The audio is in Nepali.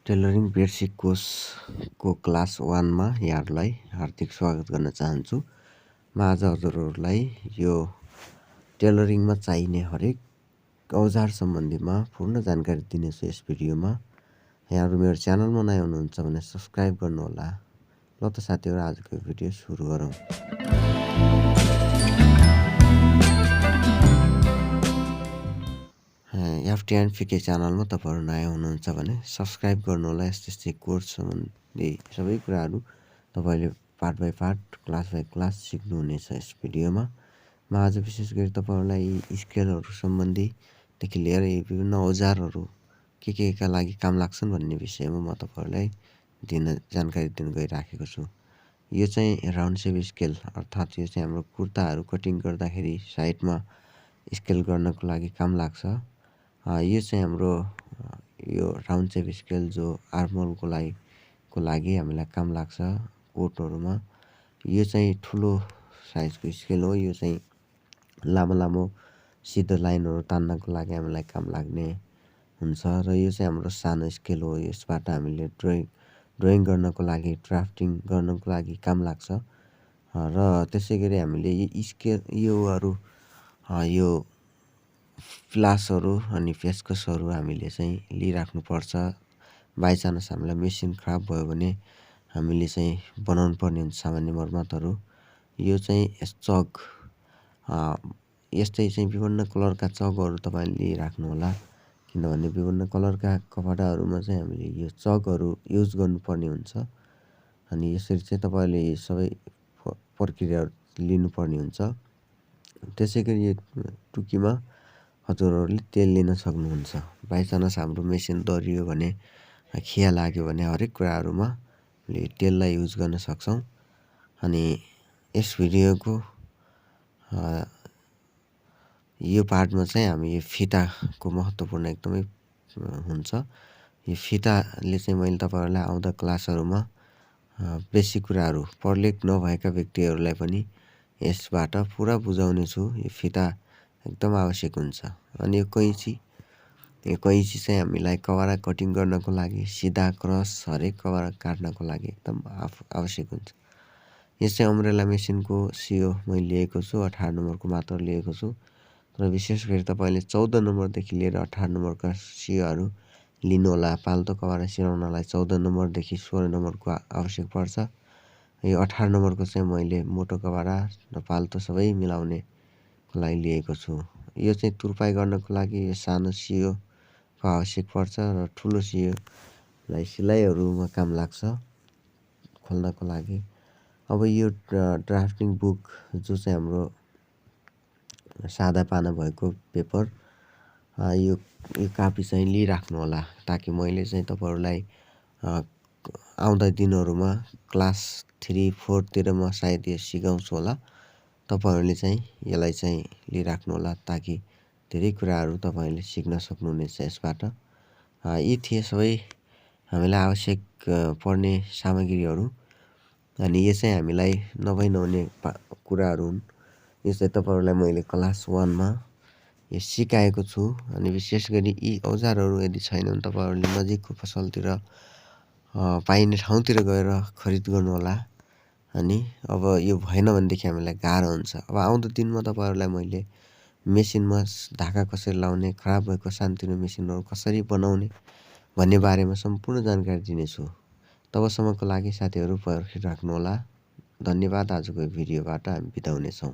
टेलरिङ बेसिक कोर्सको क्लास 1 मा यहाँहरूलाई हार्दिक स्वागत गर्न चाहन्छु। म आज हजुरहरूलाई यो टेलरिङमा चाहिने हरेक औजार सम्बन्धीमा पूर्ण जानकारी दिनेछु यस भिडियोमा। यहाँहरू मेरो च्यानलमा नयाँ हुनुहुन्छ भने सब्स्क्राइब गर्नुहोला। ल त साथीहरू, आजको भिडियो सुरु गरौँ। एफटिएनफिके च्यानलमा तपाईँहरू नयाँ हुनुहुन्छ भने सब्स्क्राइब गर्नुहोला। यस्तै कोर्स सम्बन्धी सबै कुराहरू तपाईँले part by part, class by class सिक्नुहुनेछ यस भिडियोमा। म आज विशेष गरी तपाईँहरूलाई स्केलहरू सम्बन्धीदेखि लिएर यी विभिन्न औजारहरू के का लागि काम लाग्छन् भन्ने विषयमा म तपाईँहरूलाई जानकारी दिन गइराखेको छु। यो चाहिँ राउन्ड सेप स्केल, अर्थात् यो चाहिँ हाम्रो कुर्ताहरू कटिङ गर्दाखेरि साइडमा स्केल गर्नको लागि काम लाग्छ। यो चाहिँ हाम्रो यो राउन्ड सेप स्केल जो आर्महोलको लागि हामीलाई काम लाग्छ कोटहरूमा। यो चाहिँ ठुलो साइजको स्केल हो। यो चाहिँ लामो सिधो लाइनहरू तान्नको लागि हामीलाई काम लाग्ने हुन्छ। र यो चाहिँ हाम्रो सानो स्केल हो। यसबाट हामीले ड्रइङ गर्नको लागि, ड्राफ्टिङ गर्नको लागि काम लाग्छ। र त्यसै गरी हामीले यो फ्लासहरू अनि पेचकसहरू हामीले चाहिँ लिइराख्नुपर्छ। बाइचान्स हामीलाई मेसिन खराब भयो भने हामीले चाहिँ बनाउनु पर्ने हुन्छ सामान्य मर्मतहरू। यो चाहिँ चक, यस्तै चाहिँ विभिन्न कलरका चकहरू तपाईँले लिइराख्नुहोला, किनभने विभिन्न कलरका कपडाहरूमा चाहिँ हामीले यो चकहरू युज गर्नुपर्ने हुन्छ। अनि यसरी चाहिँ तपाईँले यी सबै प्रक्रियाहरू लिनुपर्ने हुन्छ। त्यसै गरी यो टुकीमा हजुरहरूले तेल लिन सक्नुहुन्छ। बाइचान्स हाम्रो मेसिन दरियो भने, खिया लाग्यो भने हरेक कुराहरूमा हामीले तेललाई युज गर्न सक्छौँ। अनि यस भिडियोको यो पार्टमा चाहिँ हामी यो फिताको महत्त्वपूर्ण एकदमै हुन्छ। यो फिताले चाहिँ मैले तपाईँहरूलाई आउँदा क्लासहरूमा बेसिक कुराहरू प्रलेख नभएका व्यक्तिहरूलाई पनि यसबाट पुरा बुझाउने छु। यो फिता एकदम आवश्यक हुन्छ। अनि यो कैँची चाहिँ हामीलाई कपडा कटिङ गर्नको लागि, सिधा क्रस हरेक कपडा काट्नको लागि एकदम आवश्यक हुन्छ। यो चाहिँ अम्ब्रेला मेसिनको सियो मैले लिएको छु, 18 नम्बरको मात्र लिएको छु। र विशेष गरी तपाईँले 14 नम्बरदेखि लिएर 18 नम्बरका सियोहरू लिनुहोला। पाल्तो कपडा सिलाउनलाई 14 नम्बरदेखि 16 नम्बरको आवश्यक पर्छ। यो 18 नम्बरको चाहिँ मैले मोटो कपडा र पाल्तो सबै मिलाउनेको लागि लिएको छु। यो चाहिँ तुर्पाई गर्नको लागि यो सानो सियोको आवश्यक पर्छ र ठुलो सियोलाई सिलाइहरूमा काम लाग्छ खोल्नको लागि। अब यो ड्राफ्टिङ बुक जो चाहिँ हाम्रो सादा पाना भएको पेपर, यो कापी चाहिँ लिइराख्नुहोला, ताकि मैले चाहिँ तपाईँहरूलाई आउँदा दिनहरूमा क्लास 3, 4 तिर म सायद यो सिकाउँछु होला। तपाईँहरूले चाहिँ यसलाई चाहिँ लिइराख्नुहोला, ताकि धेरै कुराहरू तपाईँहरूले सिक्न सक्नुहुनेछ यसबाट। यी थिए सबै हामीलाई आवश्यक पर्ने सामग्रीहरू। अनि यो चाहिँ हामीलाई नहुने कुराहरू हुन्। यो चाहिँ तपाईँहरूलाई मैले क्लास 1 मा यो सिकाएको छु। अनि विशेष गरी यी औजारहरू यदि छैन भने तपाईँहरूले नजिकको पसलतिर पाइने ठाउँतिर गएर खरिद गर्नुहोला। अनि अब यो भएन भनेदेखि हामीलाई गाह्रो हुन्छ। अब आउँदो दिनमा तपाईँहरूलाई मैले मेसिनमा ढाका कसरी लाउने, खराब भएको सानोतिनो मेसिनहरू कसरी बनाउने भन्ने बारेमा सम्पूर्ण जानकारी दिनेछु। तबसम्मको लागि साथीहरू पर्खिराख्नुहोला। धन्यवाद। आजको भिडियोबाट हामी बिदा हुनेछौँ।